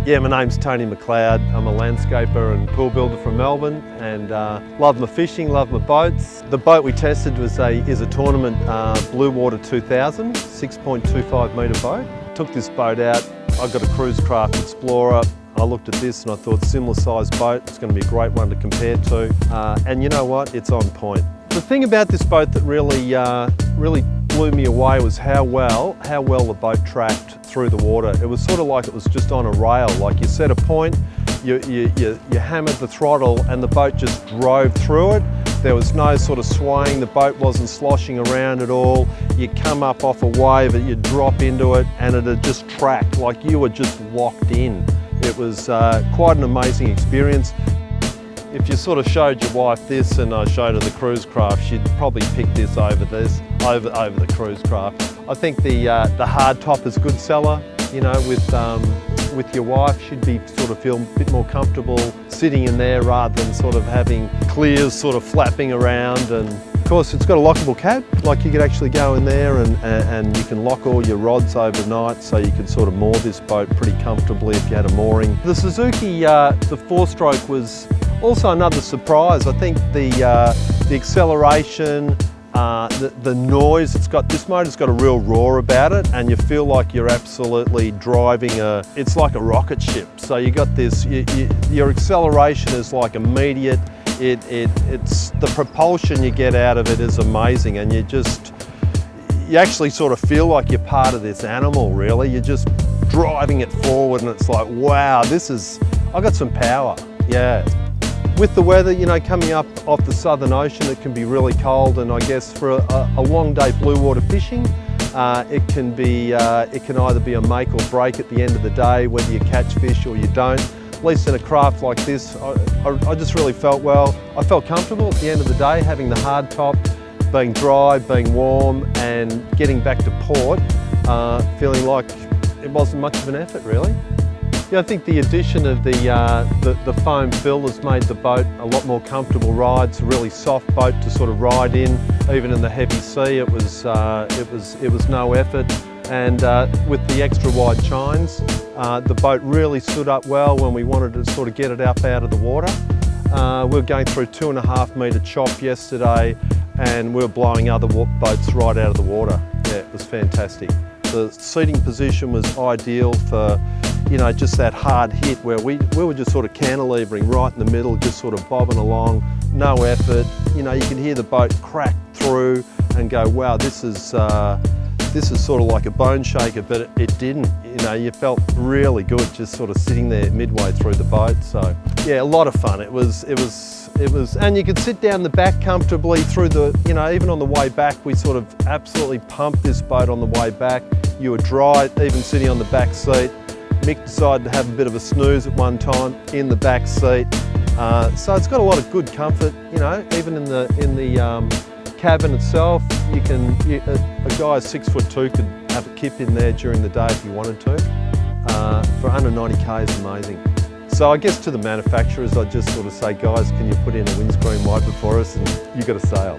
Yeah, my name's Tony Mcleod. I'm a landscaper and pool builder from Melbourne, and love my fishing, love my boats. The boat we tested is a tournament Bluewater 2000, 6.25 metre boat. Took this boat out. I got a cruise craft Explorer. I looked at this and I thought similar sized boat, it's going to be a great one to compare to. And you know what, it's on point. The thing about this boat that really blew me away was how well the boat tracked through the water. It was sort of like it was just on a rail. Like you set a point, you hammered the throttle and the boat just drove through it. There was no sort of swaying, the boat wasn't sloshing around at all. You come up off a wave, you'd drop into it and it'd just track like you were just locked in. It was quite an amazing experience. If you sort of showed your wife this and I showed her the cruise craft, she'd probably pick this over the cruise craft. I think the hard top is a good seller, you know, with your wife. She'd be sort of feel a bit more comfortable sitting in there rather than sort of having clears sort of flapping around. And of course it's got a lockable cab, like you could actually go in there and you can lock all your rods overnight, so you can sort of moor this boat pretty comfortably if you had a mooring. The Suzuki, the 4-stroke was also another surprise. I think the acceleration, the noise, this motor's got a real roar about it, and you feel like you're absolutely driving it's like a rocket ship. So you got this, your acceleration is like immediate. It's the propulsion you get out of it is amazing, and you actually sort of feel like you're part of this animal, really. You're just driving it forward and it's like, wow, I got some power, yeah. With the weather, you know, coming up off the Southern Ocean, it can be really cold, and I guess for a long day blue water fishing, it can either be a make or break at the end of the day, whether you catch fish or you don't. At least in a craft like this, I just really felt well. I felt comfortable at the end of the day, having the hard top, being dry, being warm, and getting back to port, feeling like it wasn't much of an effort, really. Yeah, I think the addition of the foam fill has made the boat a lot more comfortable ride. It's a really soft boat to sort of ride in, even in the heavy sea. It was no effort, and with the extra wide chines, the boat really stood up well when we wanted to sort of get it up out of the water. We were going through 2.5 metre chop yesterday, and we were blowing other boats right out of the water. Yeah, it was fantastic. The seating position was ideal for, you know, just that hard hit where we were just sort of cantilevering right in the middle, just sort of bobbing along, no effort. You know, you can hear the boat crack through and go, wow, this is sort of like a bone shaker, but it didn't. You know, you felt really good just sort of sitting there midway through the boat. So yeah, a lot of fun. It was, and you could sit down the back comfortably through the, you know, even on the way back, we sort of absolutely pumped this boat on the way back. You were dry, even sitting on the back seat. Mick decided to have a bit of a snooze at one time in the back seat. So it's got a lot of good comfort, you know, even in the cabin itself. A guy 6'2" could have a kip in there during the day if he wanted to. For under 90k is amazing. So I guess to the manufacturers, I'd just sort of say, guys, can you put in a windscreen wiper for us, and you've got a sail.